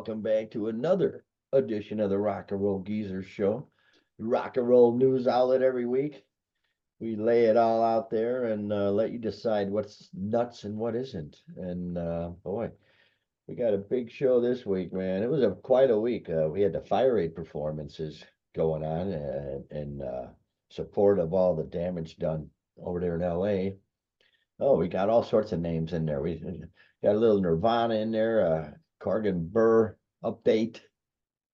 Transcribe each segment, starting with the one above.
welcome back to another edition of the Rock and Roll Geezer Show. Rock and roll news outlet every week. We lay it all out there and let you decide what's nuts and what isn't. And boy, we got a big show this week, man. It was quite a week. We had the FireAid performances going on in support of all the damage done over there in LA. Oh, we got all sorts of names in there. We got a little Nirvana in there, Corgan Burr update,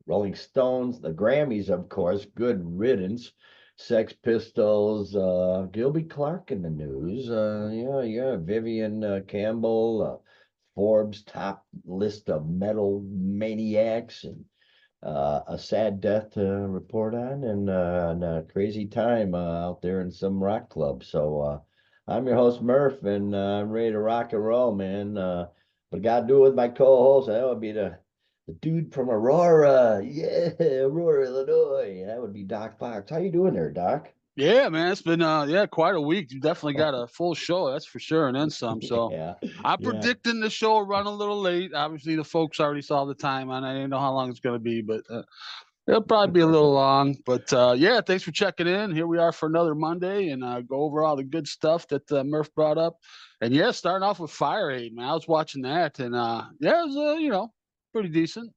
Rolling Stones, the Grammys, of course, good riddance, Sex Pistols, Gilby Clarke in the news. Yeah, Vivian Campbell, Forbes top list of metal maniacs, and a sad death to report on, and a crazy time out there in some rock club. So I'm your host, Murph, and I'm ready to rock and roll, man. But gotta do it with my co-host. That would be the dude from Aurora. Yeah, Aurora, Illinois. That would be Doc Fox. How you doing there, Doc? Yeah, man, it's been quite a week. You definitely got a full show, that's for sure, and then some. So Yeah, I'm yeah. predicting the show will run a little late. Obviously, the folks already saw the time, and I didn't know how long it's going to be, but it'll probably be a little long. But yeah, thanks for checking in. Here we are for another Monday, and go over all the good stuff that Murph brought up. And yeah, starting off with FireAid, man. I was watching that, and yeah, it was pretty decent,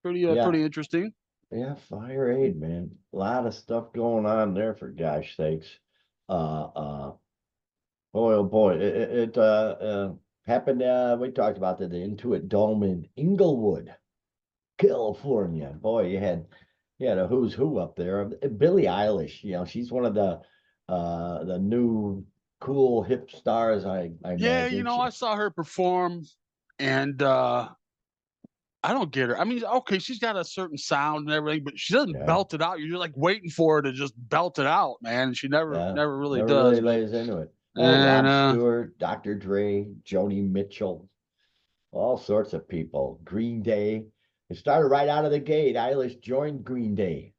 Yeah. pretty interesting. Yeah, FireAid, man. A lot of stuff going on there for gosh sakes. Uh uh Boy, oh boy. It happened we talked about the Intuit Dome in Inglewood, California. Boy, you had a who's who up there. Billie Eilish, she's one of the new cool hip stars, I Yeah, imagine. I saw her perform, and I don't get her. I mean, okay, she's got a certain sound and everything, but she doesn't Yeah, belt it out. You're like waiting for her to just belt it out, man. And she yeah. never really Never really does. But lays into it. Oh, and Rob Stewart, Dr. Dre, Joni Mitchell, all sorts of people. Green Day. It started right out of the gate. Eilish joined Green Day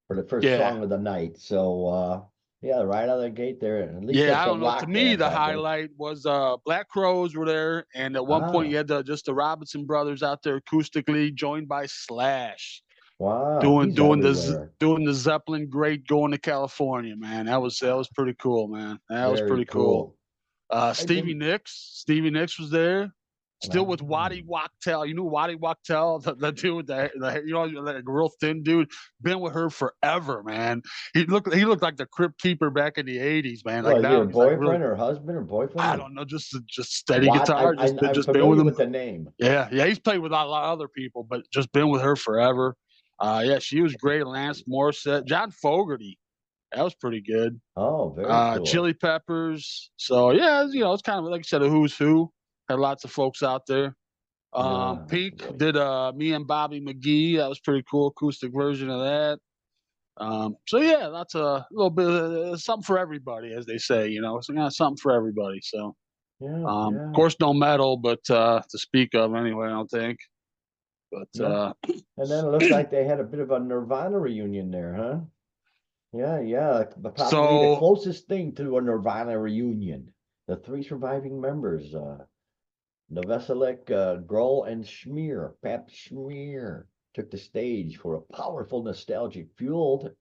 for the first yeah, song of the night. So yeah, right out of the gate there. At least yeah. had I some don't know. To rock me, bands the out there. highlight was Black Crows were there, and at one point Ah, you had just the Robinson brothers out there acoustically, joined by Slash, wow, he's everywhere. doing the Zeppelin "Great Going to California." Man, that was pretty cool, man. That was Very pretty cool. cool. I didn't. Stevie Nicks was there. Still with Waddy Um, Wachtel. You knew Waddy Wachtel, the dude with the real thin dude. Been with her forever, man. He looked like the crypt keeper back in the '80s, man. Like was he now her he's like really, boyfriend or husband or boyfriend I or don't know, just steady what? guitar, I'm just been with familiar him. with the name. Yeah, yeah. He's played with a lot of other people, but just been with her forever. Yeah, she was great. Lance Morissette, John Fogerty, that was pretty good. Oh, very cool. Chili Peppers. So yeah, it's kind of like I said, a who's who. Had lots of folks out there. Yeah, Pink boy. did Me and Bobby McGee. That was pretty cool, acoustic version of that. So yeah, that's a little bit of something for everybody, as they say. It's kind of something for everybody. So Yeah, of yeah, course, no metal, but to speak of anyway, I don't think. But yeah. And then it looked like they had a bit of a Nirvana reunion there, huh? Yeah, yeah. But probably the so closest thing to a Nirvana reunion. The three surviving members, Novoselic, Grohl, and Schmier, Pap Schmier, took the stage for a powerful, nostalgic fueled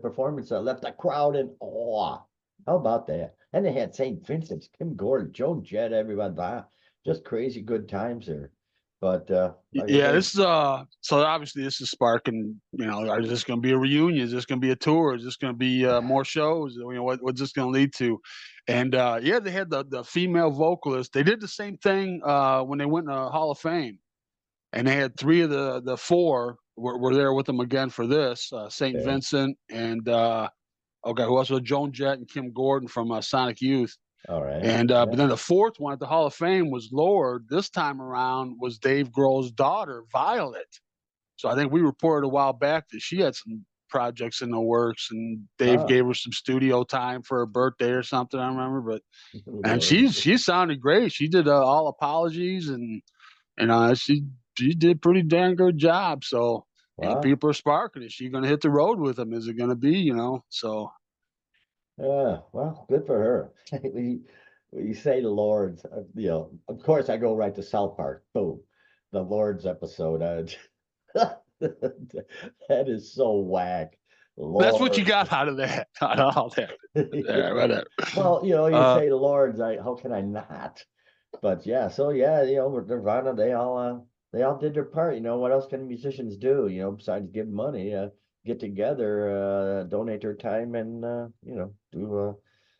performance that left the crowd in awe. How about that? And they had St. Vincent's, Kim Gordon, Joan Jett, everyone. Just crazy good times there. But like I yeah, say, this is so obviously this is sparking. Is this going to be a reunion? Is this going to be a tour? Is this going to be more shows? What's this going to lead to? And yeah, they had the female vocalist. They did the same thing when they went in the Hall of Fame, and they had three of the four were there with them again for this. Saint okay, Vincent and okay, who else was Joan Jett and Kim Gordon from Sonic Youth. all right, And but yeah. then the fourth one at the Hall of Fame was lowered. This time around was Dave Grohl's daughter, Violet. So I think we reported a while back that she had some projects in the works, and Dave Ah, gave her some studio time for her birthday or something. I remember, and Lord. she sounded great. She did all apologies, and she did pretty damn good job. So Wow. people are sparking. Is she going to hit the road with him? Is it going to be So Yeah, well, good for her. When you say the Lords, of course I go right to South Park. Boom. the Lords episode. That is so whack. That's what you Lords. got out of that. Out of all that. Yeah, whatever. Well, you Uh, say Lords, how can I not? But yeah, so yeah, with Nirvana, they all did their part. What else can musicians do? Besides give money, get together, donate their time, and do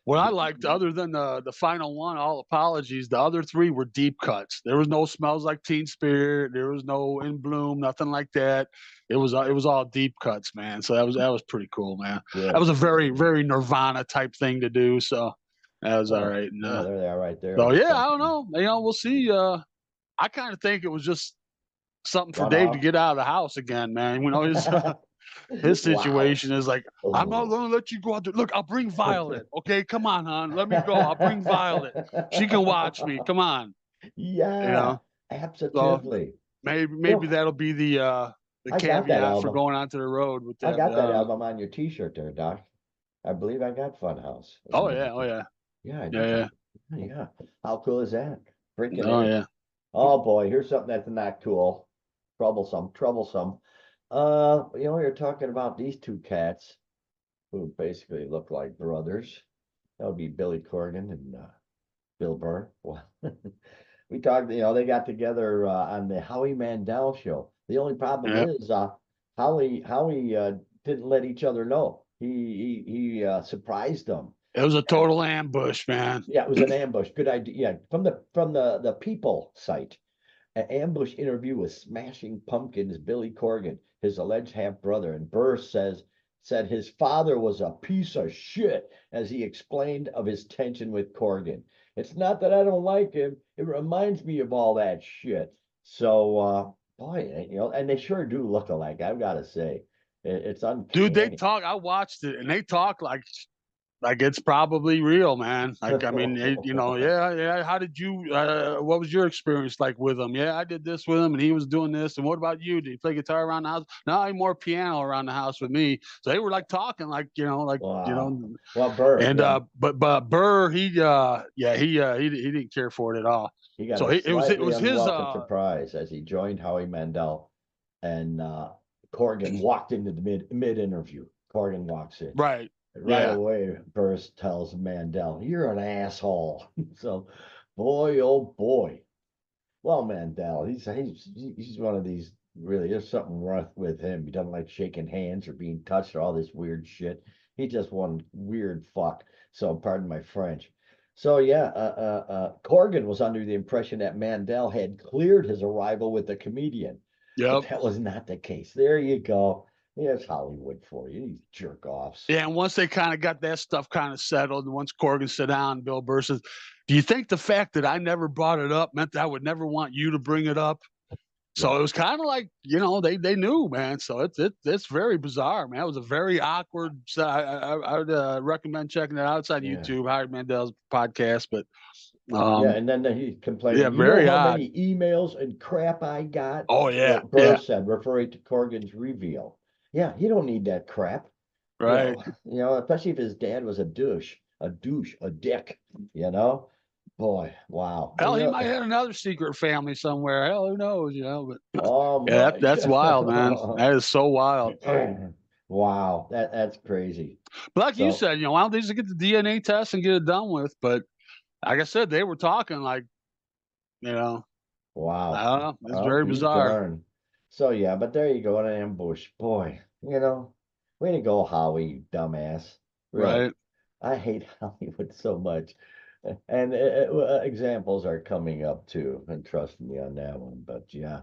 what I do. liked, other than the final one, all apologies, the other three were deep cuts. There was no Smells Like Teen Spirit. There was no In Bloom, nothing like that. It was all deep cuts, man. So that was pretty cool, man. That was Good. a very very Nirvana type thing to do. So that was all Oh, right. And, yeah, there they are, right so there. yeah, I don't Something know. We'll see. I kind of think it was just something for one Dave to off. get out of the house again, man. His Wow. situation is like, I'm not Oh. gonna let you go out there. Look, I'll bring Violet. Okay, come on, hon. Let me go. I'll bring Violet. She can watch me. Come on. You Yeah, know. So absolutely. maybe You that'll be the I got that caveat for album. going onto the road with I that. But got that album on your T-shirt there, Doc. I believe I got Funhouse, as a oh matter yeah, of oh fact. yeah, Yeah, I yeah, did. yeah. Yeah. How cool is that? Freaking Oh A. yeah. Oh boy, here's something that's not cool. Troublesome, troublesome. You're talking about these two cats who basically look like brothers. That would be Billy Corgan and Bill Burr. Well, we talked, they got together on the Howie Mandel show. The only problem Yeah. is Howie didn't let each other know. He surprised them. It was a total ambush, man. Yeah, it was an ambush. Good idea. Yeah, from the People site. An ambush interview with Smashing Pumpkins' Billy Corgan, his alleged half brother, and Burr said his father was a piece of shit as he explained of his tension with Corgan. It's not that I don't like him; it reminds me of all that shit. So, boy, and they sure do look alike. I've got to say, it's Dude, they uncanny. talk. I watched it, and they talk like it's probably real, man. Like, I mean, yeah, yeah. How did you? What was your experience like with him? Yeah, I did this with him, and he was doing this. And what about you? Did you play guitar around the house? No, I more piano around the house with me. So they were like talking, Wow. Well, Burr, and but Burr, he didn't care for it at all. he got So a it slightly was his unwelcome surprise as he joined Howie Mandel, and Corgan walked into the mid interview. Corgan walks in. right, Right yeah. away, Burris tells Mandel, "You're an asshole." So, boy, oh boy. Well, Mandel, he's one of these really. There's something wrong with him. He doesn't like shaking hands or being touched or all this weird shit. He just one weird fuck. So, pardon my French. So yeah, Corgan was under the impression that Mandel had cleared his arrival with the comedian, but Yep. that was not the case. There you go. Here's Hollywood for you. These jerk offs. Yeah, and once they kind of got that stuff kind of settled, and once Corgan sat down, Bill Burr says, "Do you think the fact that I never brought it up meant that I would never want you to bring it up?" So Yeah. it was kind of like they knew, man. So it's very bizarre, man. It was a very awkward. So I would recommend checking it out. It's on Yeah. YouTube, Howard Mandel's podcast. But Yeah, um, and then he's yeah, complaining. You know very how odd. many emails and crap I got? Oh yeah, Burr yeah, said, referring to Corgan's reveal. Yeah, you don't need that crap. right. Especially if his dad was a douche, a dick. You know, boy, wow. Hell, he might have another secret family somewhere. Hell, who knows? But Oh yeah, my that's wild, man. That is so wild. God. Wow, that's crazy. But like you So, said, why don't they just get the DNA test and get it done with? But like I said, they were talking like, you know, I wow. don't know. It's I'll very be bizarre. darned. So yeah, but there you go, an ambush. Boy, way to go, Howie, you dumbass. Really. Right. I hate Hollywood so much. And examples are coming up too, and trust me on that one. But yeah.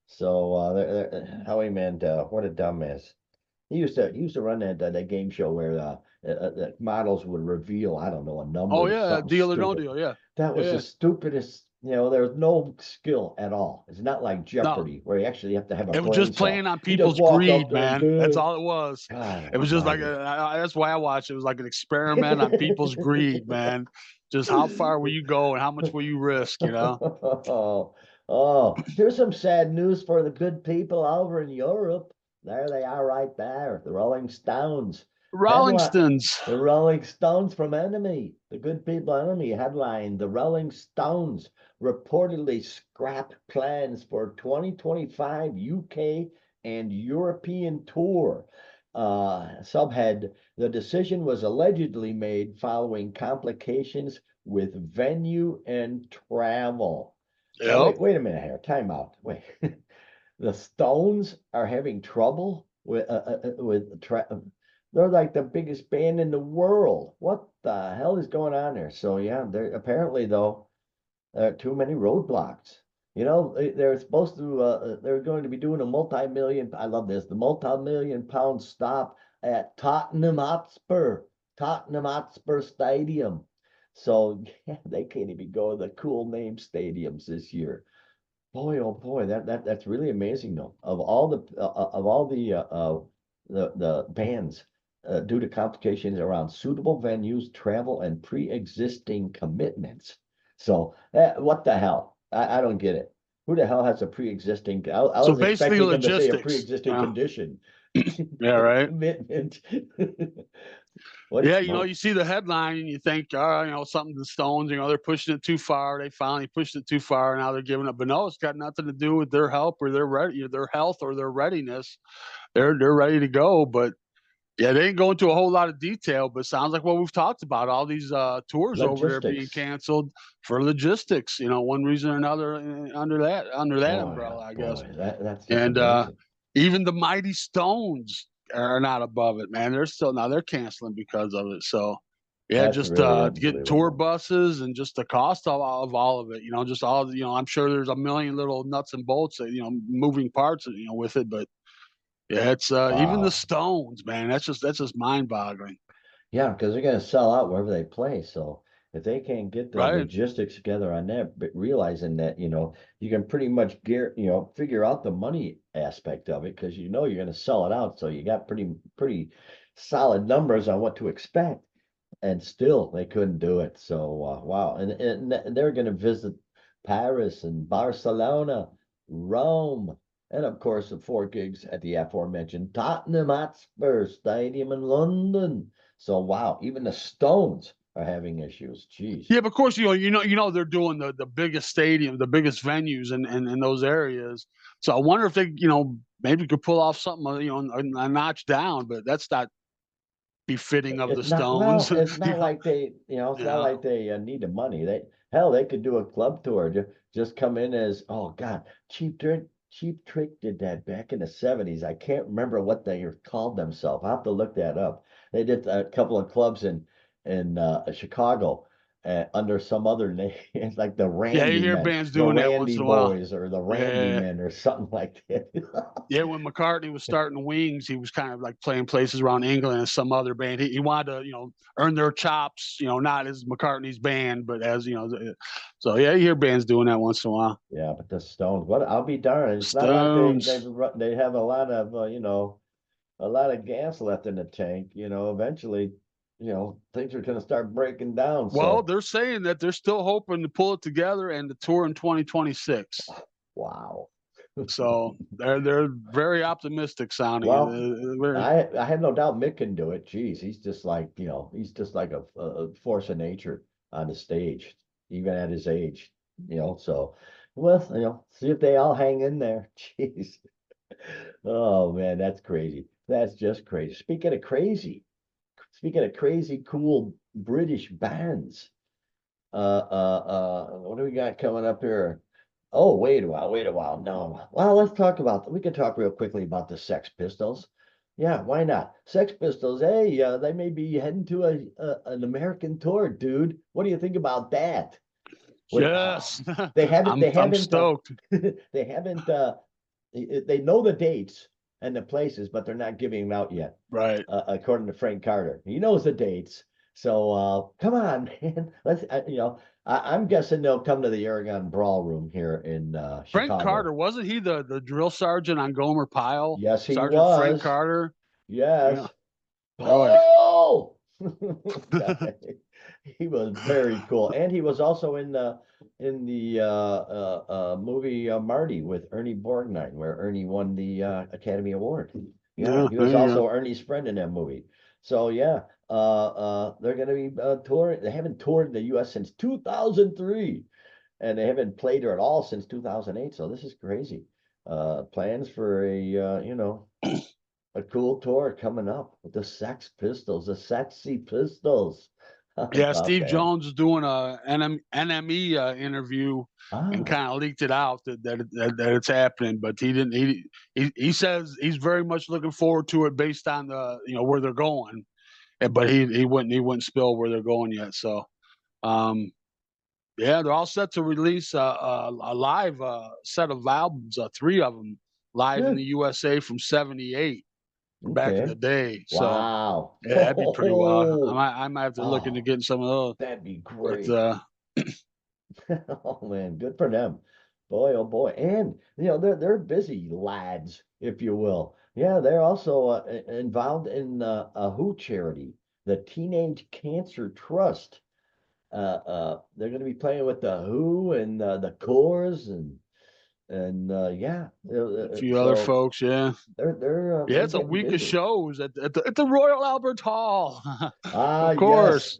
So Howie Mandel, what a dumbass. He used to run that game show where the models would reveal, I don't know, a Oh number, yeah, something deal or no stupid. deal. Yeah. That was the Yeah. stupidest. There's no skill at all. It's not like No, Jeopardy where you actually have to have a it was brain just cell. playing on He just people's walk up greed, there and man. That's do it. all it was. God It was just like Almighty. that's why I watched. It was like an experiment on people's greed, man. Just how far will you go and how much will you risk? Here's some sad news for the good people over in Europe. There they are right there, the Rolling Stones. Rolling Headline: Stones. The Rolling Stones from Enemy. The good people Enemy headline: The Rolling Stones reportedly scrap plans for 2025 UK and European tour. Subhead: The decision was allegedly made following complications with venue and travel. Now Yep. wait a minute here. Time out. Wait. The Stones are having trouble they're like the biggest band in the world. What the hell is going on there? So yeah, there apparently though there are too many roadblocks. You know, they're supposed to they're going to be doing a multi-million, I love this, the multi-million pound stop at Tottenham Hotspur Stadium. So yeah, they can't even go to the cool name stadiums this year. Boy, oh boy, that's really amazing though. Of all the bans due to complications around suitable venues, travel, and pre-existing commitments. So what the hell? I don't get it. Who the hell has a pre-existing? I So was basically expecting them to say a logistics. pre-existing condition. Yeah, right. Commitment. What? Yeah, No. you see the headline and you think, something to the Stones, they're pushing it too far. They finally pushed it too far. Now they're giving up. But no, it's got nothing to do with their help or their health or their readiness. They're ready to go. But yeah, they didn't go into a whole lot of detail, but sounds like what we've talked about. All these tours over there being Logistics. canceled for logistics, one reason or another under that Boy, umbrella, oh I guess. boy, that's just And amazing. even the Mighty Stones are not above it, man. They're canceling because of it. So yeah, That's just really to get tour unbelievable. buses and just the cost of all of it, just all I'm sure there's a million little nuts and bolts, moving parts, with it. But yeah, it's even the Wow. Stones, man. That's just mind boggling. Yeah, because they're going to sell out wherever they play. So if they can't get the Right. logistics together on that, but realizing that, you can pretty much figure out the money aspect of it because you're going to sell it out. So you got pretty solid numbers on what to expect. And still they couldn't do it. So wow. And they're going to visit Paris and Barcelona, Rome, and of course the four gigs at the aforementioned Tottenham Hotspur Stadium in London. So wow, even the Stones are having issues. Jeez. Yeah, but of course, they're doing the biggest stadium, the biggest venues in those areas. So I wonder if they, maybe could pull off something, a notch down, but that's not befitting of the It's not Stones. well. It's not like it's not Yeah. like they need the money. They could do a club tour. Just come in as oh God, Cheap Trick did that back in the '70s. I can't remember what they called themselves. I have to look that up. They did a couple of clubs in Chicago under some other name. It's like Yeah, you hear bands The doing that once Randy in a while. Boys, or the Randy Yeah. Men, or something like that. Yeah, when McCartney was starting Wings, he was kind of like playing places around England and some other band. He wanted to, earn their chops, not as McCartney's band, but as, so yeah, you hear bands doing that once in a while. Yeah, but the Stones, what I'll be darned. It's not like Stones. they have a lot of a lot of gas left in the tank. Eventually, things are going to start breaking down. Well, So they're saying that they're still hoping to pull it together and the tour in 2026. wow. So they're very optimistic sounding. Well, Very, I have no doubt Mick can do it. Geez, he's just like he's just like a force of nature on the stage, even at his age. So well, see if they all hang in there. Jeez. Oh man, that's crazy. That's just crazy. Speaking of crazy, cool British bands, what do we got coming up here? Oh, wait a while. No, well, let's talk about. We can talk real quickly about the Sex Pistols. Yeah, why not? Sex Pistols. Hey, they may be heading to an American tour, dude. What do you think about that? What? yes, They haven't. I'm They I'm haven't. stoked. They haven't. They know the dates and the places, but they're not giving them out yet, Right. according to Frank Carter. He knows the dates. So come on, man. I'm guessing they'll come to the Aragon Brawl Room here in Frank Chicago. Carter, wasn't he the drill sergeant on Gomer Pyle? Yes, he Sergeant Frank was. Carter. Yeah. Yes. Oh yeah. Paul! God, he was very cool. And he was also in the movie Marty with Ernie Borgnine, where Ernie won the Academy Award. Yeah, Yeah. he There was you go. also Ernie's friend in that movie. So yeah, they're gonna be touring. They haven't toured the U.S. since 2003, and they haven't played her at all since 2008. So this is crazy. Plans for a a cool tour coming up with the Sex Pistols, the Sexy Pistols. How Yeah, about Steve that? Jones is doing a NME interview and Ah, kind of leaked it out that it's happening, but he didn't. He says he's very much looking forward to it based on the where they're going, but he wouldn't spill where they're going yet. So um, yeah, they're all set to release a live set of albums, three of them live in yeah, the USA from '78, from back in okay. the day. So Wow. yeah, that'd be pretty wild. I Oh, might I might have to look into oh, getting some of those. that'd be But great. Oh man, good for them. Boy, oh boy. And they're busy lads, if you will. Yeah, they're also involved in a WHO charity, the Teenage Cancer Trust. They're going to be playing with the WHO and the Coors and yeah. a few other So folks, yeah. Yeah, they're it's a getting week of busy. shows at the Royal Albert Hall. Ah, Of yes. course.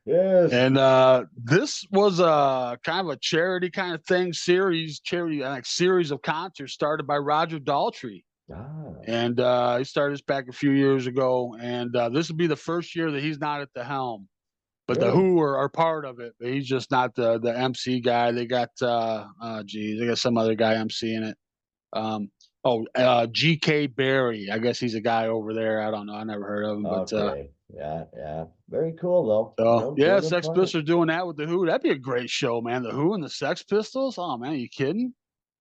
Yes. And this was a kind of a charity kind of thing, charity like series of concerts started by Roger Daltrey. Ah, And he started this back a few years ago. And this will be the first year that he's not at the helm. But the really? Who are part of it. But he's just not the MC guy. They got they got some other guy MCing it. Um, GK Barry. I guess he's a guy over there. I don't know. I never heard of him, but Okay. Yeah, yeah. Very cool though. so yeah, Doing their Sex part. Pistols doing that with the Who. That'd be a great show, man. The Who and the Sex Pistols. Oh man, you kidding?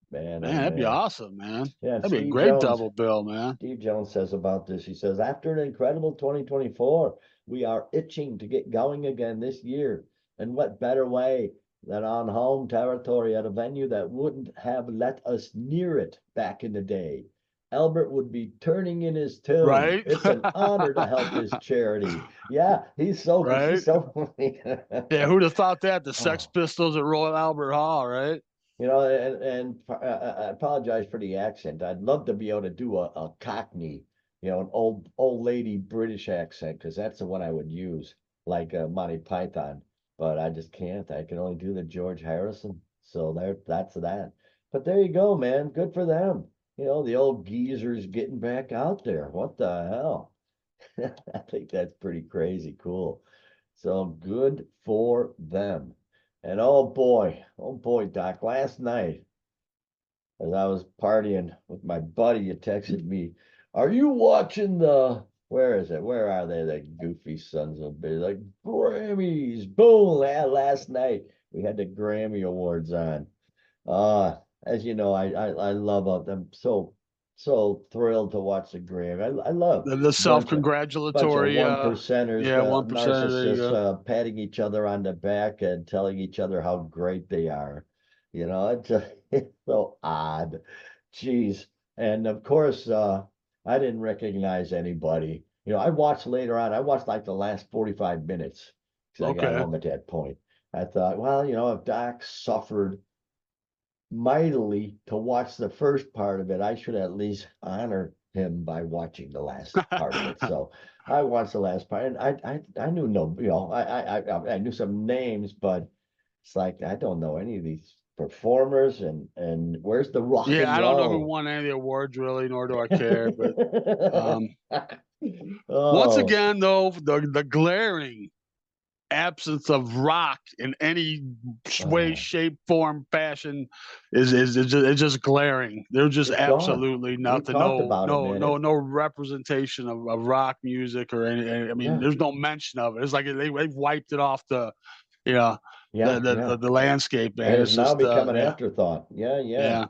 Man, Man, oh that'd be man. awesome, man. Yeah, and That'd be a great double bill, man. Steve Jones says about this. He says, after an incredible 2024, we are itching to get going again this year. And what better way than on home territory at a venue that wouldn't have let us near it back in the day? Albert would be turning in his tomb. Right? It's an honor to help this charity. Yeah, Right? he's so funny. Yeah, who'd have thought that? The Sex Oh, Pistols at Royal Albert Hall, right? I apologize for the accent. I'd love to be able to do a Cockney, an old lady British accent, because that's the one I would use, like Monty Python. But I just can't. I can only do the George Harrison. So that's that. But there you go, man. Good for them. The old geezers getting back out there. What the hell? I think that's pretty crazy cool. So good for them. And oh boy, Doc, last night as I was partying with my buddy, you texted me, "Are you watching where is it? Where are they? The goofy sons of bitches, like Grammys." Boom, last night we had the Grammy Awards on. As you know, I love them so thrilled to watch the Grammy. I love The bunch of bunch of self-congratulatory, one percenters, yeah, 1%. There you narcissists go. patting each other on the back and telling each other how great they are. It's so odd. Jeez. And of course, I didn't recognize anybody. I watched later on. I watched like the last 45 minutes because I got Okay. home at that point. I thought, well, if Doc suffered mightily to watch the first part of it, I should at least honor him by watching the last part of it. So I watched the last part, and I knew no, I knew some names, but it's like I don't know any of these performers, and where's the rock Yeah, and I don't know who roll? won any of the awards really, nor do I care. But um, once Oh, again, though, the glaring absence of rock in any way, oh, shape, form, fashion is just glaring. There's just it's gone. absolutely We nothing. talked No, about it, no, man. no, no representation of rock music or any. I mean, Yeah, there's no mention of it. It's like they've wiped it off you know, yeah, yeah. the landscape, And man. it's It's now just, become an yeah, afterthought. Yeah, yeah. yeah.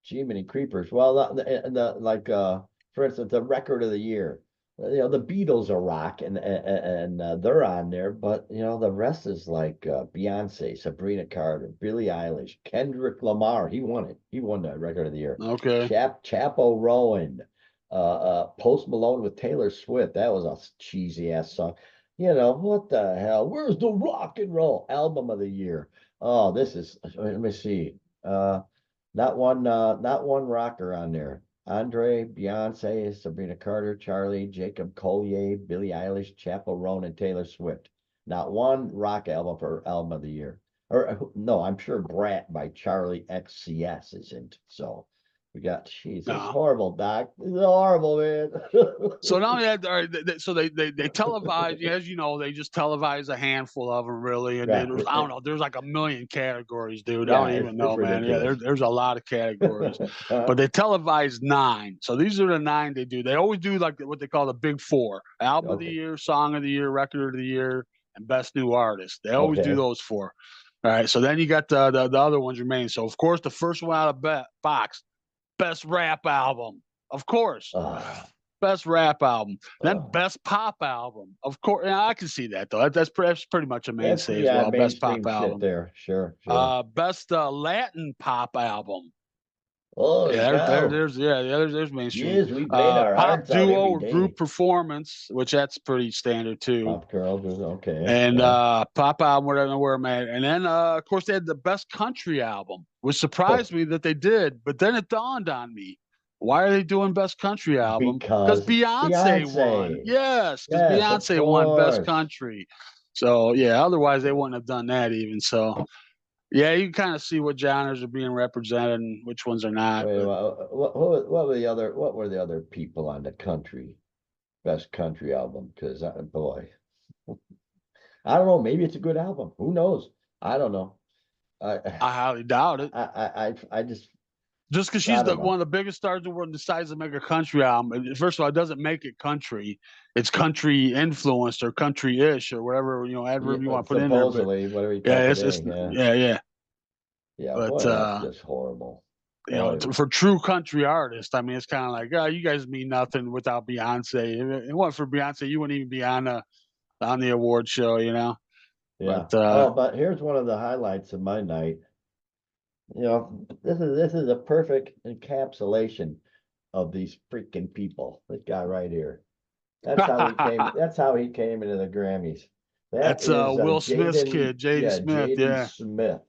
Gee, many creepers. Well, like for instance, the record of the year. The Beatles are rock, and they're on there, but the rest is like Beyonce, Sabrina Carter, Billie Eilish, Kendrick Lamar. He won it. He won the record of the year. Okay. Chapo Rowan, Post Malone with Taylor Swift. That was a cheesy ass song. What the hell? Where's the rock and roll album of the year? Oh, this is. Let me see. Not one rocker on there. Andre, Beyonce, Sabrina Carter, Charlie, Jacob Collier, Billie Eilish, Chappell Roan, and Taylor Swift. Not one rock album for album of the year. Or no, I'm sure Brat by Charlie XCS isn't. So we got, jeez, this is No. horrible, Doc. This is horrible, man. So not only that, all right, so they televise, as you know, they just televise a handful of them, really, and Yeah, there's, I don't know, there's like a million categories, dude. I yeah, don't even it's know, man. Yeah, ridiculous. there's a lot of categories, but they televise 9. So these are the 9 they do. They always do like what they call the big 4: album of the Okay, year, song of the year, record of the year, and best new artist. They always do okay. those 4. All right, so then you got the other ones remain. So of course, the first one out of box, best rap album, of course. Uh, Best rap album, then uh, best pop album. Of course, yeah, I can see that though. That's pretty much a that's mainstay as yeah, well. Best pop mainstream shit album. there. Sure, sure. Best Latin pop album. Holy Yeah, cow. there's mainstream. Yes, we laid our Pop hearts out duo every or group day. performance, which that's pretty standard too. Pop girls was okay. And Yeah. pop album, whatever, where I'm at. And then of course they had the best country album, which surprised me that they did. But then it dawned on me, why are they doing best country album? Because Because Beyonce won. Beyonce. Yes, because Yes, of Beyonce won best course. country. So yeah, otherwise they wouldn't have done that even. So yeah, you can kind of see what genres are being represented and which ones are not. Wait, But what were the other people on the country best country album? Because boy, I don't know. Maybe it's a good album. Who knows? I don't know. I I highly doubt it. I just Just because I she's don't one know. of the biggest stars in the world and decides to make a country album. First of all, it doesn't make it country. It's country influenced or country-ish or whatever, Yeah, adverb you want to put in there. But supposedly, whatever you call yeah, today. it's Yeah, yeah. yeah. But Boy, that's just horrible. Boy, for true country artists, I mean, it's kind of like, oh, you guys mean nothing without Beyonce. If it wasn't for Beyonce, you wouldn't even be on the award show. yeah. But Oh, but here's one of the highlights of my night. This is a perfect encapsulation of these freaking people. This guy right here. That's how he came. That's how he came into the Grammys. That that's is Will Smith's Jaden, kid, Jaden yeah, Smith. Jaden Yeah, Smith,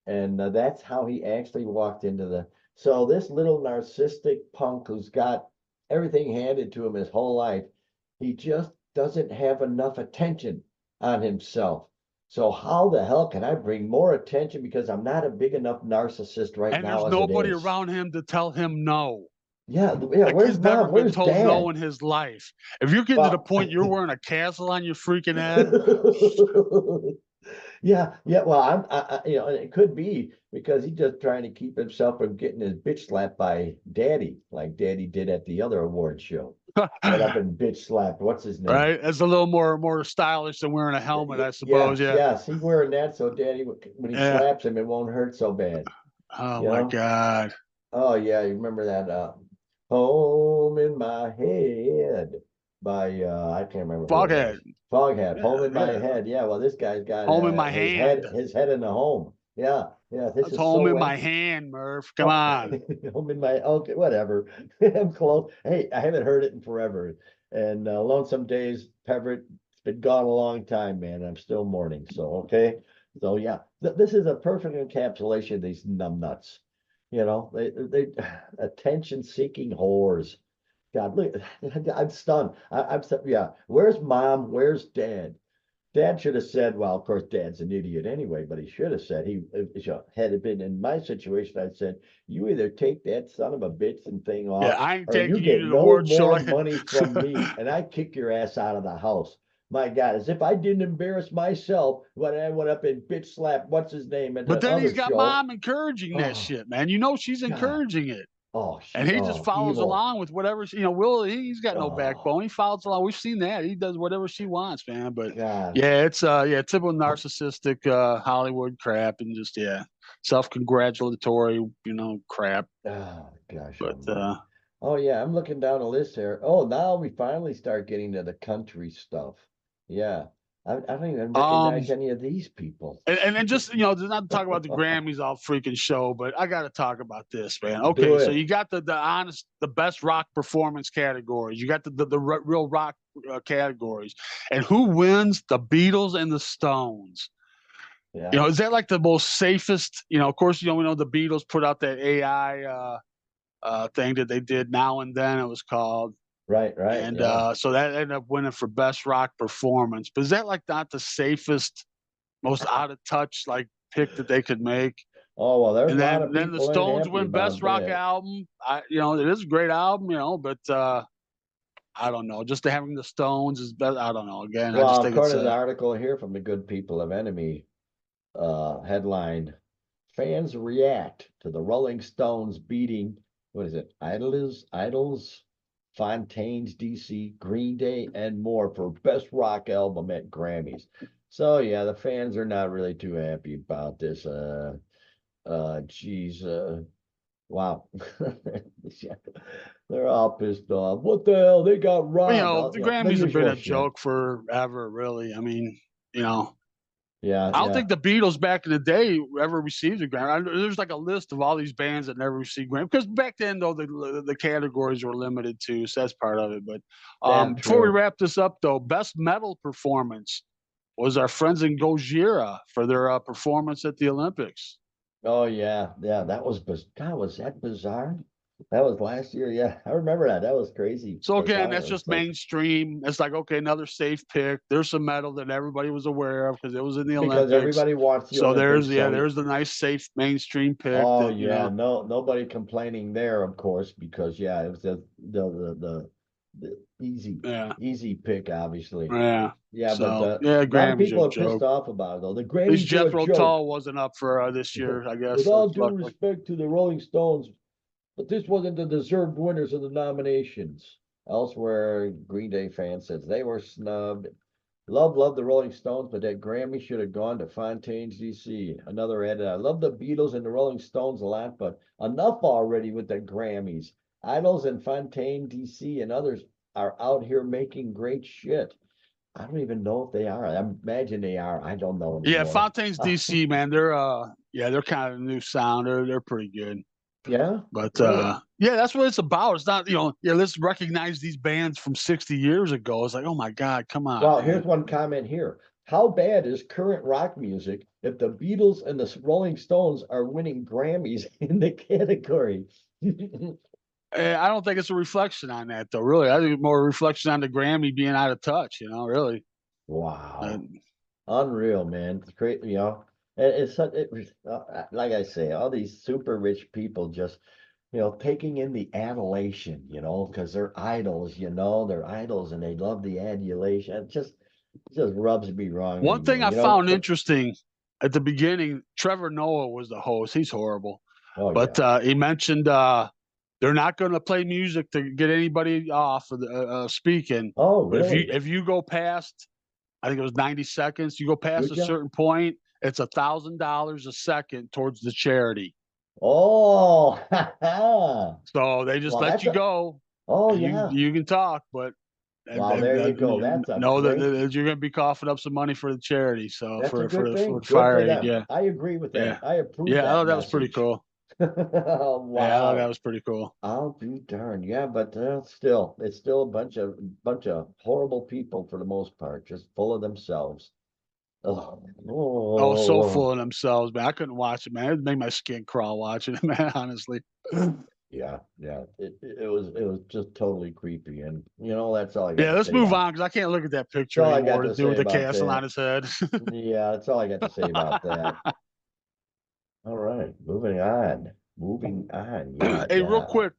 and that's how he actually walked into the. So this little narcissistic punk who's got everything handed to him his whole life, he just doesn't have enough attention on himself. So how the hell can I bring more attention because I'm not a big enough narcissist right and there's now as it nobody is? around him to tell him no. Yeah, yeah. Like Where's he's never mom? been Where's told no dad? in his life. If you're getting to the Well, point you're wearing a castle on your freaking head, yeah, yeah. Well, and it could be because he's just trying to keep himself from getting his bitch slapped by Daddy, like Daddy did at the other award show. Went up and bitch slapped. What's his name? right? It's a little more stylish than wearing a helmet, I suppose. Yes, Yeah. yes. He's wearing that so Daddy, when he Yeah. slaps him, it won't hurt so bad. Oh You my know? God. Oh yeah, you remember that? Home in My Head by I can't remember who it Foghead. was. Foghat, Home Yeah, in My yeah. Head. Yeah, well, this guy's got Home in my hand. his head in the home. Yeah, yeah. This That's is home so in my wacky. hand, Murph. Come Oh, on. home in my okay, whatever. I'm close. Hey, I haven't heard it in forever. And Lonesome Days, Peverett, it's been gone a long time, man. I'm still mourning. So okay. So yeah, this is a perfect encapsulation of these numbnuts. They attention seeking whores. God, look, I'm stunned. Yeah. Where's mom? Where's dad? Dad should have said, well, of course, Dad's an idiot anyway, but he should have said, had it been in my situation, I'd said, you either take that son of a bitch and thing Yeah, off, I ain't or you taking you get to the no award show. more money from me, and I kick your ass out of the house. My God, as if I didn't embarrass myself when I went up and bitch slapped what's his name at But the then he's other got show. mom encouraging that Oh shit, man. You know she's God. encouraging it. Oh, And he just follows evil. along with whatever Will. He's got no Oh backbone. He follows along. We've seen that. He does whatever she wants, man. But God. yeah, it's typical narcissistic Hollywood crap and just self-congratulatory, crap. Oh gosh But almighty. Oh yeah, I'm looking down a list here. Oh, now we finally start getting to the country stuff. Yeah. I don't even um recognize any of these people. and just not to talk about the Grammys all freaking show, but I got to talk about this, man. Do Okay, so it. you got the best rock performance categories. You got the real rock categories, and who wins? The Beatles and the Stones. Yeah. Is that like the most safest? Of course, we know the Beatles put out that AI thing that they did now and then. It was called, Right, and yeah. so that ended up winning for best rock performance. But is that like not the safest, most out of touch like pick that they could make? Oh, well, there's a And lot of then the people ain't Stones happy win best about rock that. album. It is a great album, but I don't know. Just having the Stones is better. I don't know. Again, I just Well, think it's according to the a article here from the good people of Enemy, headline, fans react to the Rolling Stones beating, what is it, Idols, Fontaines, DC, Green Day, and more for Best Rock Album at Grammys. So yeah, the fans are not really too happy about this. Geez, wow. They're all pissed off. What the hell? They got robbed. the The Grammys have been usual a shit. joke forever, really. I mean, you know, Yeah, I don't yeah. think the Beatles back in the day ever received a Grammy. There's like a list of all these bands that never received Grammy because back then though the categories were limited too, so that's part of it. But Damn before we true. wrap this up though, best metal performance was our friends in Gojira for their performance at the Olympics. Oh yeah, yeah. God, was that bizarre? That was last year. Yeah, I remember that. That was crazy So again, that's bizarre. just It's like mainstream. It's like okay, another safe pick. There's some metal that everybody was aware of because it was in the because Olympics. everybody wants the So Olympics, there's the nice safe mainstream pick oh that yeah, no, nobody complaining there, of course, because yeah, it was the yeah. easy pick, obviously. Yeah. Yeah, but So yeah, a lot of Grammys are people a are pissed joke. off about it though. The At least Grammys are a Jethro joke. Tull wasn't up for this year, I With guess. all That's due luckily. respect to the Rolling Stones, but this wasn't the deserved winners of the nominations. Elsewhere, Green Day fan says they were snubbed. Love the Rolling Stones, but that Grammy should have gone to Fontaines, DC. Another edit. I love the Beatles and the Rolling Stones a lot, but enough already with the Grammys. Idols and Fontaine, DC, and others are out here making great shit. I don't even know if they are. I imagine they are. I don't know Yeah, anymore. Fontaine's DC, man, they're kind of a new sound. They're pretty good. Yeah, But really. yeah, that's what it's about. It's not, yeah, let's recognize these bands from 60 years ago. It's like, oh my God, come on, Well, man. here's one comment here. How bad is current rock music if the Beatles and the Rolling Stones are winning Grammys in the category? I don't think it's a reflection on that though, really. I think it's more a reflection on the Grammy being out of touch, really. Uh, Wow. Unreal, man. It's great, It's such it was like I say, all these super rich people just, taking in the adulation, because they're idols, they're idols and they love the adulation. It just rubs me wrong One thing anymore, I found interesting at the beginning, Trevor Noah was the host. He's horrible. Oh But yeah. he mentioned they're not going to play music to get anybody off of the speaking. Oh, But really? if you go past, I think it was 90 seconds, you go past Would a you? certain point, it's $1,000 a second towards the charity. Oh, So they just well, let you go, oh and yeah. you can talk, but Well, there you go. That's a know great, that you're going to be coughing up some money for the charity. So that's a good for thing. Good for FireAid, them. yeah, I agree with that. yeah, I approve yeah. I that thought that was pretty message. cool. Yeah, I thought that Wow. was pretty cool. I'll be darned. Yeah, but still, it's still a bunch of horrible people for the most part, just full of themselves. Oh, Oh, so oh, full of themselves, man. I couldn't watch it, man. It made my skin crawl watching it, man. Honestly. yeah, yeah. It was just totally creepy, and that's all I got Yeah, to let's say move about. on because I can't look at that That's picture all I got anymore. The to dude say with the about castle on that. his head. Yeah, that's all I got to say about that. All right, moving on. Moving on. Yeah, Hey, real yeah. quick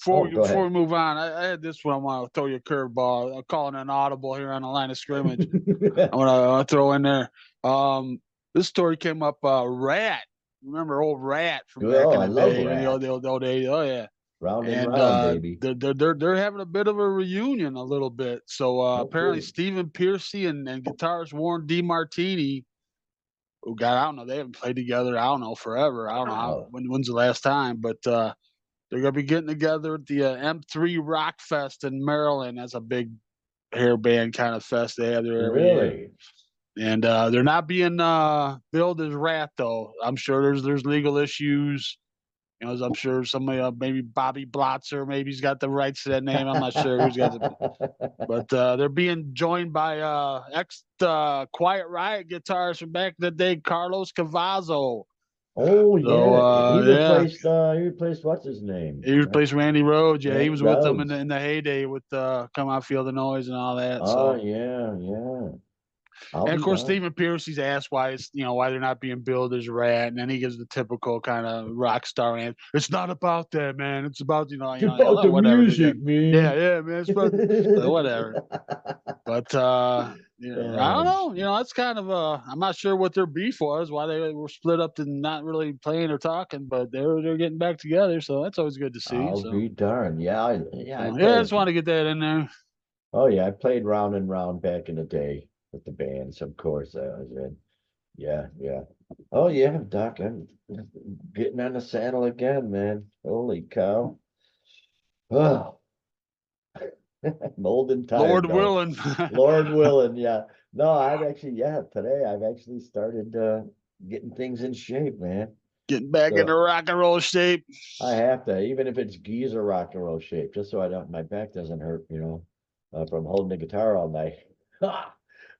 Oh, go before we ahead. move on, I had this one. I want to throw you a curveball. I'm calling an audible here on the line of scrimmage. I want to throw in there. Um, this story came up. Rat, remember old Rat from Good. back Oh, in I the love day, Rat. the old days. Oh yeah. Round and And round, baby. they're having a bit of a reunion a little bit. So No apparently kidding. Stephen Piercy and guitarist Warren DeMartini, who got I don't know, they haven't played together. I don't know forever. I don't know Wow. when's the last time, but they're gonna be getting together at the M3 Rock Fest in Maryland. That's a big hair band kind of fest they have there every year. Really? And they're not being billed as Rat though. I'm sure there's legal issues. I'm sure somebody, maybe Bobby Blotzer, maybe he's got the rights to that name. I'm not sure who's got the, but they're being joined by ex Quiet Riot guitarist from back in the day, Carlos Cavazo. Oh So yeah, yeah, he replaced what's his name? he replaced Randy Rhodes. Yeah, he Randy was with them in Rhodes. the heyday with Come Out Feel the Noise and all that. Oh So yeah, yeah. I'll and of be course, on. Stephen Pierce, he's asked why it's why they're not being billed as Rat, and then he gives the typical kind of rock star answer. It's not about that, man. It's about It's about oh, the whatever. They got music, man. yeah, man. It's about whatever. But yeah, I don't Oh, know. It's kind of I'm not sure what their beef was, why they were split up and not really playing or talking, but they're getting back together, so that's always good to see. I'll So be darned. Yeah, I yeah, I played. just want to get that in there. Oh yeah, I played round and round back in the day with the bands. Of course, I was in. Yeah, yeah. Oh yeah, Doc, I'm getting on the saddle again, man. Holy cow. Oh, I'm old and tired Lord though. willing, Lord willing, yeah. No, I've actually, yeah, today I've actually started getting things in shape, man. getting back into So rock and roll shape. I have to, even if it's geezer rock and roll shape, just so I don't, my back doesn't hurt, from holding the guitar all night.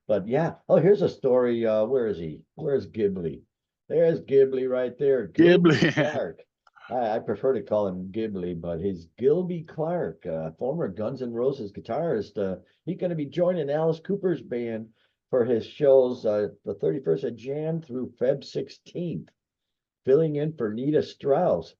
But yeah. Oh, here's a story. Where is he? Where's Ghibli? There's Ghibli right there. Ghibli. Gilby Clark. I prefer to call him Ghibli, but he's Gilby Clark, former Guns N' Roses guitarist. He's going to be joining Alice Cooper's band for his shows the 31st of Jan through Feb 16th, filling in for Nita Strauss.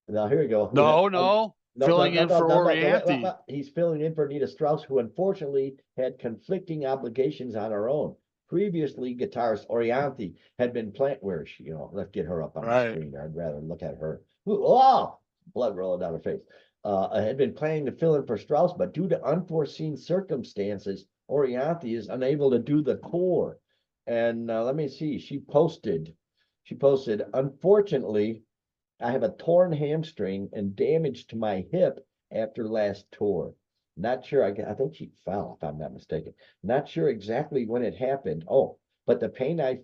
Now here we go. No, no. No, no, Filling no, in no, for no, no, no. Orianthi. He's filling in for Nita Strauss, who unfortunately had conflicting obligations on her own. Previously, guitarist Orianthi had been playing. Where is she? Let's get her up on the Right. screen. I'd rather look at her. Ooh, oh, blood rolling down her face. Had been planning to fill in for Strauss, but due to unforeseen circumstances, Orianthi is unable to do the core. And let me see. She posted. Unfortunately, I have a torn hamstring and damage to my hip after last tour. Not sure. I think she fell, if I'm not mistaken. Not sure exactly when it happened. Oh, but the pain I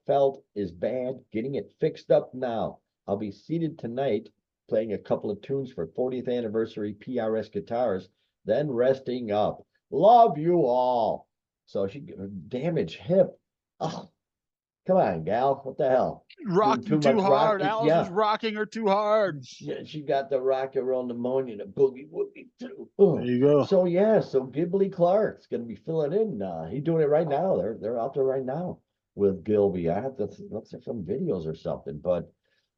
felt is bad. Getting it fixed up now. I'll be seated tonight playing a couple of tunes for 40th anniversary PRS guitars, then resting up. Love you all. So she damaged hip. Oh, come on, gal. What the hell? Doing Rocking too too much rock? hard. Alice Yeah. was rocking her too hard. Yeah, she got the rock and roll pneumonia, the boogie woogie too. There Oh, you go. so yeah, so Gilby Clark's gonna be filling in. He's doing it right now. They're out there right now with Gilby. I have to look at some videos or something. But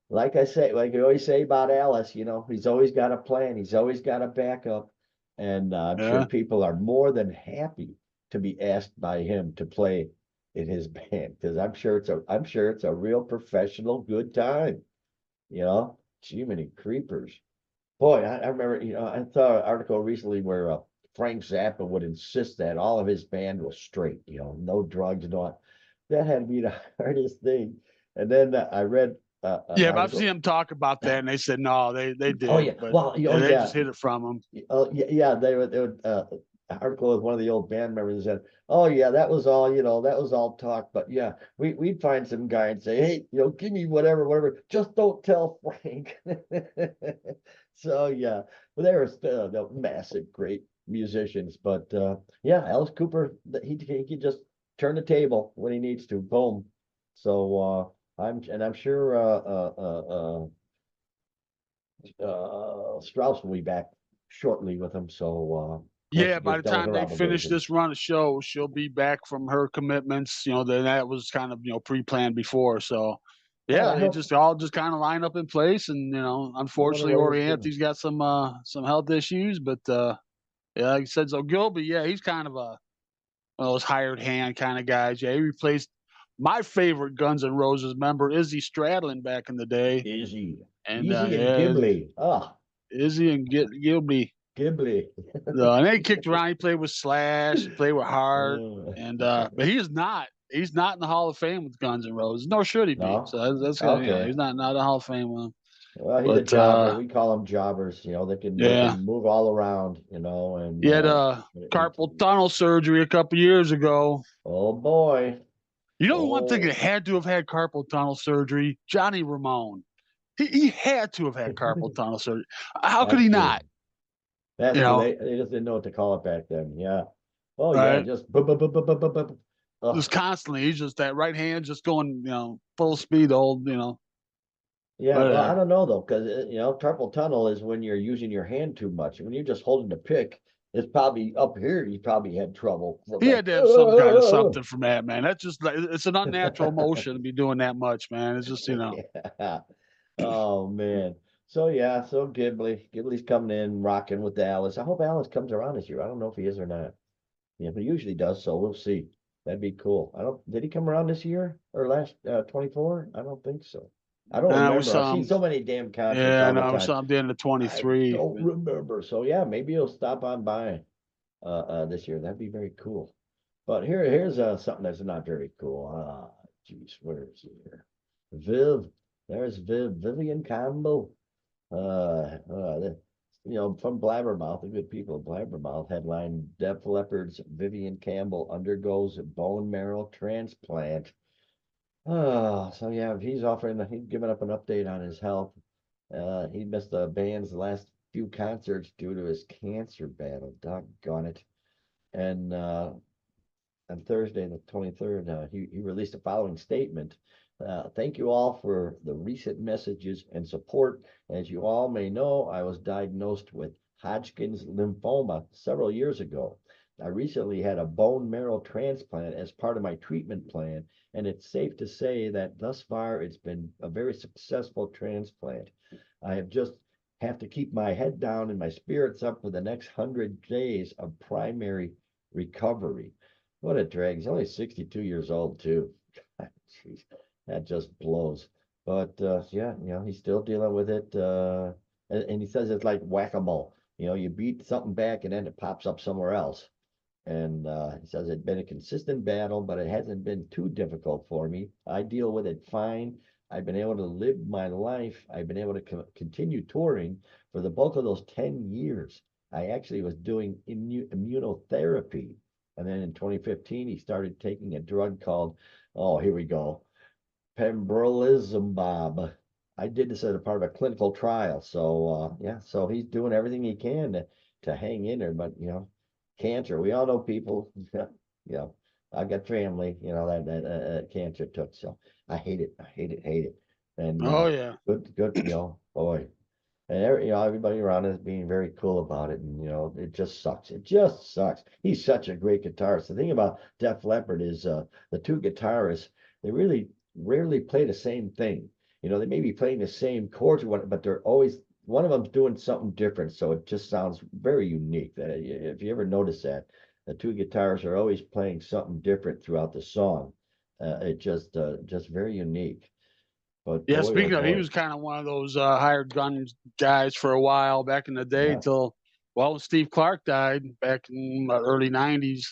like I say, like you always say about Alice, he's always got a plan. He's always got a backup, and I'm sure Yeah. people are more than happy to be asked by him to play in his band because I'm sure it's a real professional good time. Jiminy creepers. Boy, I remember, I saw an article recently where Frank Zappa would insist that all of his band was straight, no drugs, no. That had to be the hardest thing. And then I read an Yeah, but I've seen article. them talk about that, and they said no, they Oh did, yeah, but well, oh yeah, they yeah, just hid it from them. oh yeah, yeah. They would article with one of the old band members said, "Oh yeah, that was all, that was all talk." But yeah, we'd find some guy and say, "Hey, give me whatever, whatever. Just don't tell Frank." So yeah, but they were still massive, great musicians. But yeah, Alice Cooper, he can just turn the table when he needs to. Boom. So I'm sure Strauss will be back shortly with him. So once Yeah, she by gets the done with time her they finish obligations. this run of shows, she'll be back from her commitments. Then that was kind of pre-planned before. So Oh, yeah, I they hope. just all just kind of line up in place, and I wonder unfortunately, what he's doing. Orianti's got some health issues, but yeah, like I said, so Gilby, yeah, he's kind of one of those hired hand kind of guys. Yeah, he replaced my favorite Guns N' Roses member, Izzy Stradlin, back in the day. Easy, And Easy and yeah, Ghibli. Ah, Izzy and Gilby. Ghibli. And then he kicked around. He played with Slash. He played with Hart. Uh, And but he is not. He's not in the Hall of Fame with Guns N' Roses, nor should he be. no, So that's gonna, okay. he's not in the Hall of Fame with him. Well, he's a But jobber. We call them jobbers. They can they yeah, can move all around. And he had it- carpal tunnel surgery a couple years ago. oh boy, One thing that oh. had to have had carpal tunnel surgery? Johnny Ramone. He had to have had carpal tunnel surgery. How could That's he true. not? That's You true. know, They just didn't know what to call it back then. Yeah. Oh yeah, right? just bu- bu- bu- bu- bu- bu- bu- Just ugh. constantly, he's just that right hand just going, full speed, old. Yeah, well, I Whatever. don't know though, because carpal tunnel is when you're using your hand too much. When you're just holding the pick, it's probably up here. You probably had trouble from He like, had to have some kind of something from that, man. That's just like it's an unnatural motion to be doing that much, man. It's just yeah. Oh man. So yeah, so Ghibli's coming in, rocking with Alice. I hope Alice comes around this year. I don't know if he is or not. Yeah, but he usually does, so we'll see. That'd be cool. I don't, did he come around this year or last 24? I don't think so. I don't we remember. I've saw seen him. so many damn concerts Yeah, all the no, we time. saw him at the end of I 23. don't remember. So yeah, maybe he'll stop on by this year. That'd be very cool. But here's something that's not very cool. Geez, where is he here? Viv, there's Vivian Campbell. The, from Blabbermouth, the good people of Blabbermouth headline Def Leppard's Vivian Campbell undergoes bone marrow transplant. So yeah, he's giving up an update on his health. He missed the band's last few concerts due to his cancer battle. Doggone it. And on Thursday, the 23rd, he released the following statement. Thank you all for the recent messages and support. As you all may know, I was diagnosed with Hodgkin's lymphoma several years ago. I recently had a bone marrow transplant as part of my treatment plan, and it's safe to say that thus far it's been a very successful transplant. I have to keep my head down and my spirits up for the next 100 days of primary recovery. What a drag. He's only 62 years old, too. Jeez, that just blows. But yeah, he's still dealing with it. And he says it's like whack-a-mole. You beat something back and then it pops up somewhere else. And he says it's been a consistent battle, but it hasn't been too difficult for me. I deal with it fine. I've been able to live my life. I've been able to continue touring for the bulk of those 10 years. I actually was doing immunotherapy. And then in 2015, he started taking a drug called, oh, here we go, pembrolizumab. I did this as a part of a clinical trial. So yeah, so he's doing everything he can to hang in there. But cancer, we all know people. you know, I've got family. That cancer took. So I hate it. I hate it. Hate it. And Oh yeah. good. Boy. And everybody around is being very cool about it, and it just sucks. It just sucks. He's such a great guitarist. The thing about Def Leppard is the two guitarists, they really rarely play the same thing. They may be playing the same chords or what, but they're always one of them's doing something different. So it just sounds very unique. If you ever notice that, the two guitarists are always playing something different throughout the song. It just very unique. But Yeah, boy, oh speaking of, he boy, was kind of one of those hired gun guys for a while back in the day yeah. till, well, Steve Clark died back in the early 90s.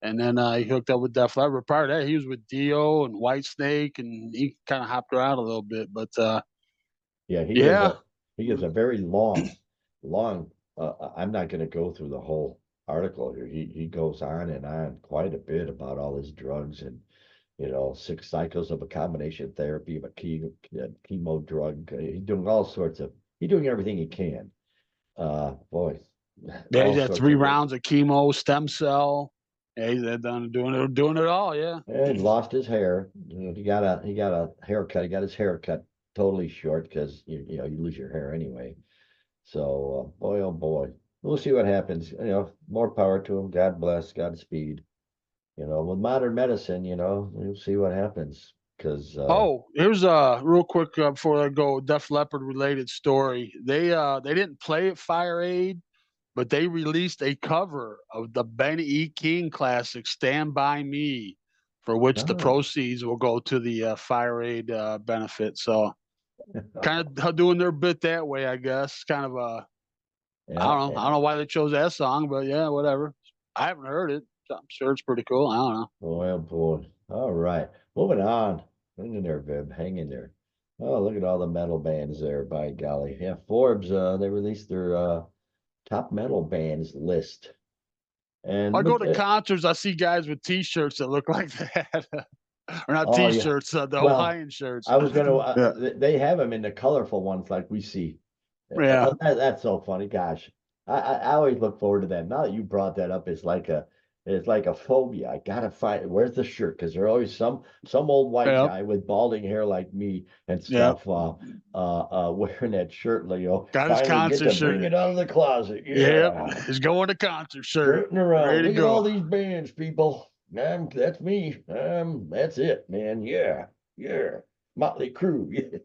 And then he hooked up with Def Leppard. Prior to that, he was with Dio and Whitesnake, and he kind of hopped around a little bit. But Yeah, yeah, he gives a very long. I'm not going to go through the whole article here. He goes on and on quite a bit about all his drugs and 6 cycles of a combination therapy of a chemo drug. He's doing everything he can. Boy, yeah, all he's had sorts three of ways. rounds of chemo, stem cell. Yeah, he's done doing it all. Yeah. And lost his hair. He got a haircut. He got his hair cut totally short because you lose your hair anyway. So, boy, oh boy, we'll see what happens. More power to him. God bless, Godspeed. With modern medicine, we'll see what happens. Because, Oh, here's a real quick before I go, Def Leppard related story. They didn't play at FireAid, but they released a cover of the Benny E. King classic "Stand by Me," for which the oh, proceeds will go to the FireAid benefit. So kind of doing their bit that way, I guess. Kind of a I yeah, don't know. I don't know why they chose that song, but yeah, whatever. I haven't heard it. So I'm sure it's pretty cool. I don't know. boy, oh boy. All right, moving on. Hang in there, Viv. Hang in there. Oh, look at all the metal bands there. By golly, yeah. Forbes, they released their top metal bands list, I and go to concerts, I see guys with T-shirts that look like that, or not oh yeah. T-shirts, the Well, Hawaiian shirts. I was gonna. Yeah, They have them in the colorful ones like we see. yeah. That's so funny. Gosh, I always look forward to that. Now that you brought that up, it's like It's like a phobia. I gotta find where's the shirt because there's always some old white Yep. guy with balding hair like me and Yep. stuff wearing that shirt, Got his finally get concert to shirt. bring it out of the closet. Yep. Yeah. He's going to concert shirt. Strutting Ready around. to Look at all go. these bands, people. That's me. That's it, man. Yeah. Yeah. Motley Crue.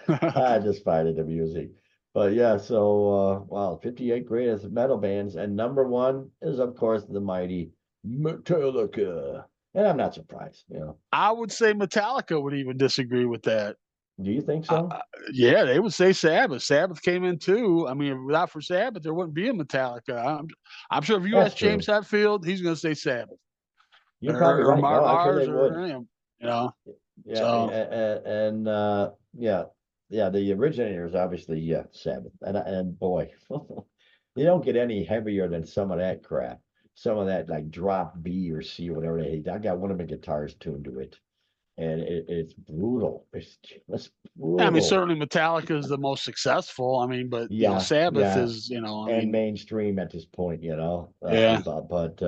I just find it amusing. But yeah, so wow, 58 greatest metal bands, and number one is of course the mighty Metallica. And I'm not surprised. I would say Metallica would even disagree with that. Do you think Uh, so? uh, yeah, they would say Sabbath. Sabbath came in too. I mean, if not for Sabbath, there wouldn't be a Metallica. I'm sure if you That's ask James true. Hetfield, he's going to say Sabbath You're probably right. No, I'm sure Mars they or would. any of them. You know, Yeah, so and yeah, yeah. The originator is obviously Sabbath, and boy, you don't get any heavier than some of that crap. Some of that like drop B or C or whatever they. I got one of my guitars tuned to it, and it's brutal. It's just yeah, I mean, brutal. certainly Metallica is the most successful. I mean, but Yeah, Sabbath yeah, is, I and mean, mainstream at this point. yeah. But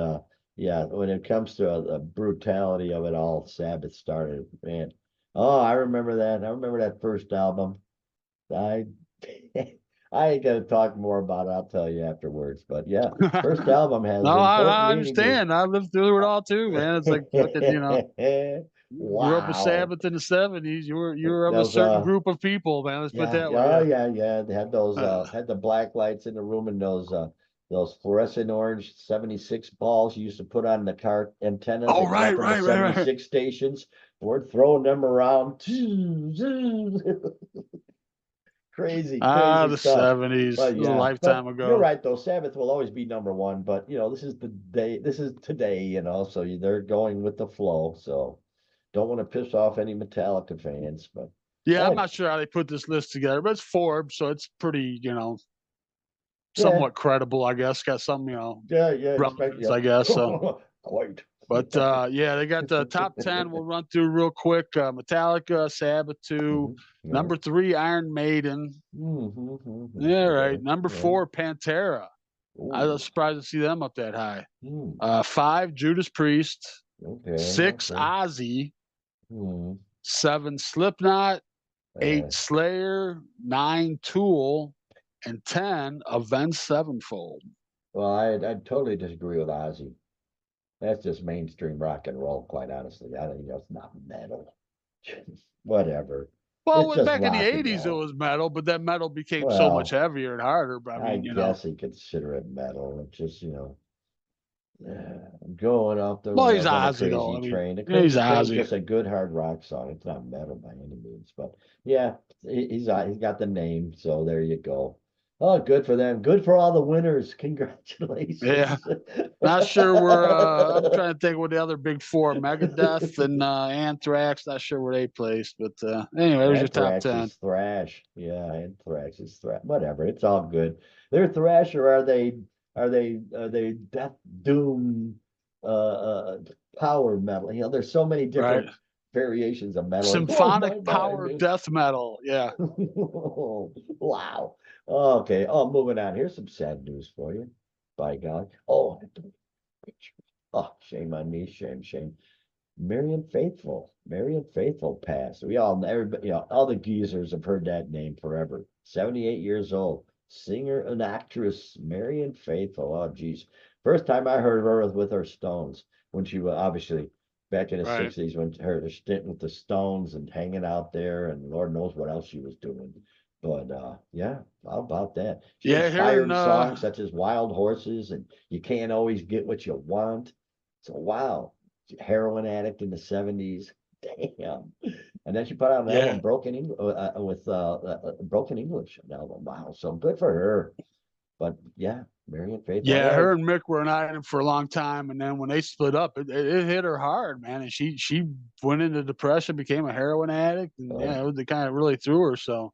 yeah, when it comes to the brutality of it all, Sabbath started, man. Oh, I remember that. I remember that first album. I I ain't gonna talk more about it. I'll tell you afterwards. But yeah, first album has No, important I meaning to understand. I lived through it all too, man. It's like fucking, grew up with wow. Sabbath in the '70s. You were of a Those certain group of people, man. Let's put it Yeah, that way. yeah, Yeah. yeah, yeah. They had those Uh, had the black lights in the room and those fluorescent orange 76 balls you used to put on the car antennas oh, that you got right, from the right, right, right. 76 stations. We're throwing them around. Crazy, Ah, crazy the stuff. '70s. But It was a yeah, but lifetime you're ago. right though. Sabbath will always be number one, but this is the day, this is today, so they're going with the flow. So don't want to piss off any Metallica fans, but Yeah, I'm hey, not sure how they put this list together, but it's Forbes, so it's pretty, yeah, somewhat credible, I guess. Got some, yeah, expect relevance, yeah. I guess. So, Quite. but yeah, they got the top 10. We'll run through real quick. Metallica, Sabbath 2, Yeah. number 3, Iron Maiden. Yeah, right. Okay. Number Yeah. 4, Pantera. I Oh. was surprised to see them up that high. Mm. 5, Judas Priest. Okay. 6, Okay. Ozzy. Mm. 7, Slipknot. 8, Uh, Slayer. 9, Tool. And 10, Avenged Sevenfold. well, I totally disagree with Ozzy. That's just mainstream rock and roll, quite honestly. I don't, it's not metal. Whatever. It's Well, just back in the rock and '80s, it roll. was metal, but then metal became so much Well, heavier and harder. But I I mean, guess you consider it metal. It's just, going off the well, he's rails on the Ozzy though. Crazy I mean, Train. The yeah, he's Crazy Train's Ozzy. just a good hard rock song. It's not metal by any means, but yeah, he's got the name, so there you go. Oh, good for them. Good for all the winners. Yeah, Congratulations. not sure where. I'm trying to think what the other big four: Megadeth and Anthrax. Not sure where they placed, but anyway, it was your top Anthrax 10. is thrash. Yeah, Anthrax is thrash. Whatever. It's all good. They're thrash, or are they death doom power metal? There's so many Right, different variations of metal. It blows symphonic my mind, power dude. death metal. Yeah, Wow. Okay. Oh, moving on. Here's some sad news for you. By God. Oh, oh, shame on me. Shame, shame. Marion Faithful. Marion Faithful passed. Everybody, all the geezers have heard that name forever. 78 years old. Singer and actress Marion Faithful. Oh, geez. First time I heard of her was with her Stones when she was obviously back in the right. 60s when her stint with the Stones and hanging out there and Lord knows what else she was doing. But yeah, how about that? She Yeah, hearing inspired songs such as Wild Horses and You Can't Always Get What You Want. So wow, heroin addict in the 70s. Damn. And then she put out an album, yeah, Broken English, with Broken English. An album. Wow. So good for her. But yeah, Marion Faithful. yeah, Yeah, her and Mick were an item for a long time, and then when they split up, it hit her hard, man. And she went into depression, became a heroin addict, and oh, yeah, it kind of really threw her. So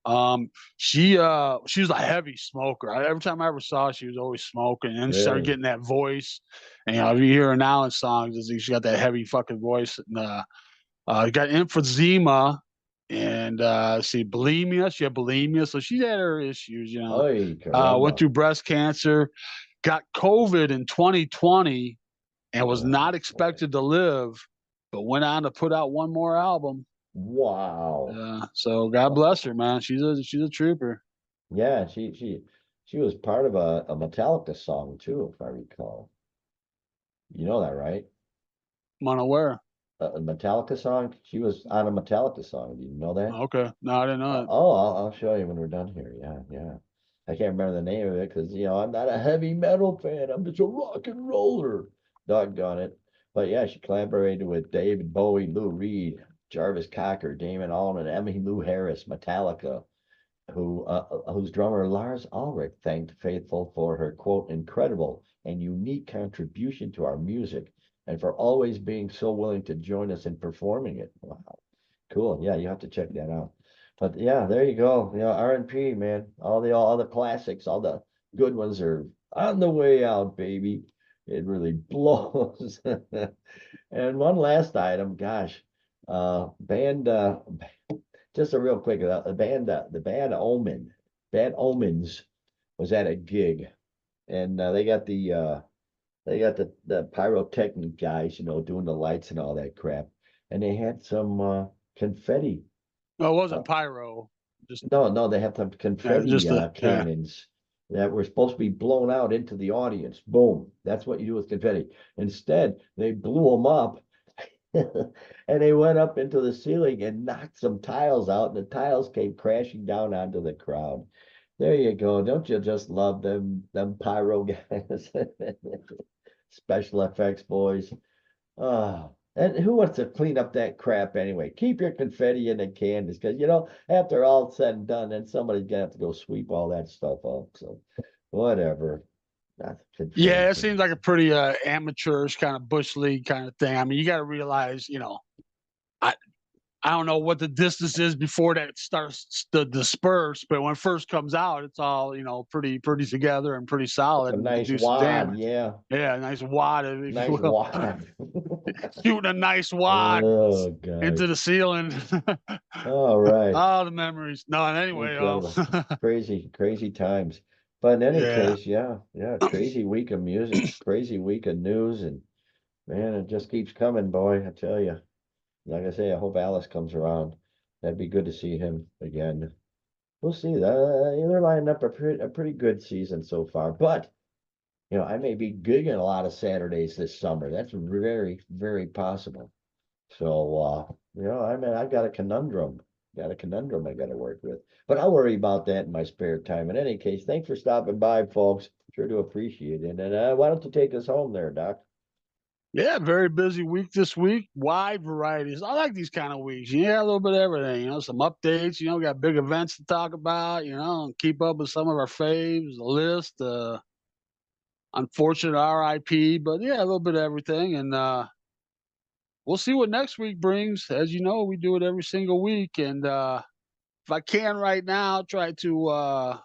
um, she was a heavy smoker. Every time I ever saw her, she was always smoking, and she started really? getting that voice. And if you hear her now in songs, she got that heavy fucking voice. And got emphysema and see bulimia. She had bulimia, so she had her issues. Oy, Went caramba. through breast cancer, got COVID in 2020, and was Oh, not boy. expected to live, but went on to put out one more album. Wow. So God bless her, man. She's a trooper. Yeah, she was part of a Metallica song too, if I recall. You know that, right? I'm unaware. A Metallica song. She was on a Metallica song. Do you know that? Okay, no, I didn't know it. Oh, I'll show you when we're done here. Yeah, yeah. I can't remember the name of it because I'm not a heavy metal fan. I'm just a rock and roller. Doggone it. But yeah, she collaborated with David Bowie, Lou Reed, Jarvis Cocker, Damon Albarn, Emmylou Harris, Metallica, whose drummer Lars Ulrich thanked Faithful for her quote incredible and unique contribution to our music and for always being so willing to join us in performing it. Wow, cool. Yeah, you have to check that out. But yeah, there you go. R&P, man. All the classics, all the good ones are on the way out, baby. It really blows. And one last item, gosh, band just a real quick, Band Omens was at a gig, and they got the pyrotechnic guys, doing the lights and all that crap, and they had some confetti. No, it Uh, wasn't pyro. Just no, no, they have some confetti yeah. cannons that were supposed to be blown out into the audience. Boom, that's what you do with confetti. Instead, they blew them up and they went up into the ceiling and knocked some tiles out, and the tiles came crashing down onto the crowd. There you go. Don't you just love them pyro guys? Special effects boys. Oh, and who wants to clean up that crap anyway? Keep your confetti in the cans because after all said and done, then somebody's gonna have to go sweep all that stuff up. So whatever. Not confetti Yeah, it seems like a cans. pretty amateurish kind of bush league kind of thing. I mean, you got to realize, I I don't know what the distance is before that starts to disperse, but when it first comes out, it's all pretty together and pretty A solid and can nice do some wad, damage. yeah. Yeah, a nice wad, if you Nice will, wad. shooting a nice wad Oh into gosh. the ceiling. All right. All the memories. No, and anyway, Incredible. Crazy, crazy times. But in any yeah. case, yeah, yeah, crazy week of music, crazy week of news, and man, it just keeps coming, boy. I tell you. Like I say, I hope Alice comes around. That'd be good to see him again. We'll see. They're lining up a pretty good season so far. But I may be gigging a lot of Saturdays this summer. That's very, very possible. So, I mean, I've got a conundrum. Got a conundrum I got to work with. But I'll worry about that in my spare time. In any case, thanks for stopping by, folks. Sure do appreciate it. And why don't you take us home there, Doc? Yeah, very busy week this week. Wide varieties. I like these kind of weeks. Yeah, a little bit of everything. Some updates. We got big events to talk about. And keep up with some of our faves. The list. Unfortunate RIP, but yeah, a little bit of everything. And we'll see what next week brings. As you know, we do it every single week. And if I can right now, try to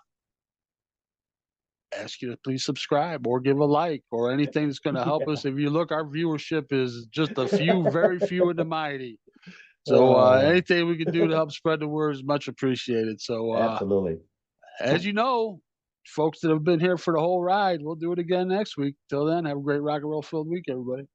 ask you to please subscribe or give a like or anything that's going to help Yeah. us. If you look, our viewership is just a few, very few in the mighty. So Uh, anything we can do to help spread the word is much appreciated. So absolutely. as you know, folks that have been here for the whole ride, we'll do it again next week. Till then, have a great rock and roll filled week, everybody.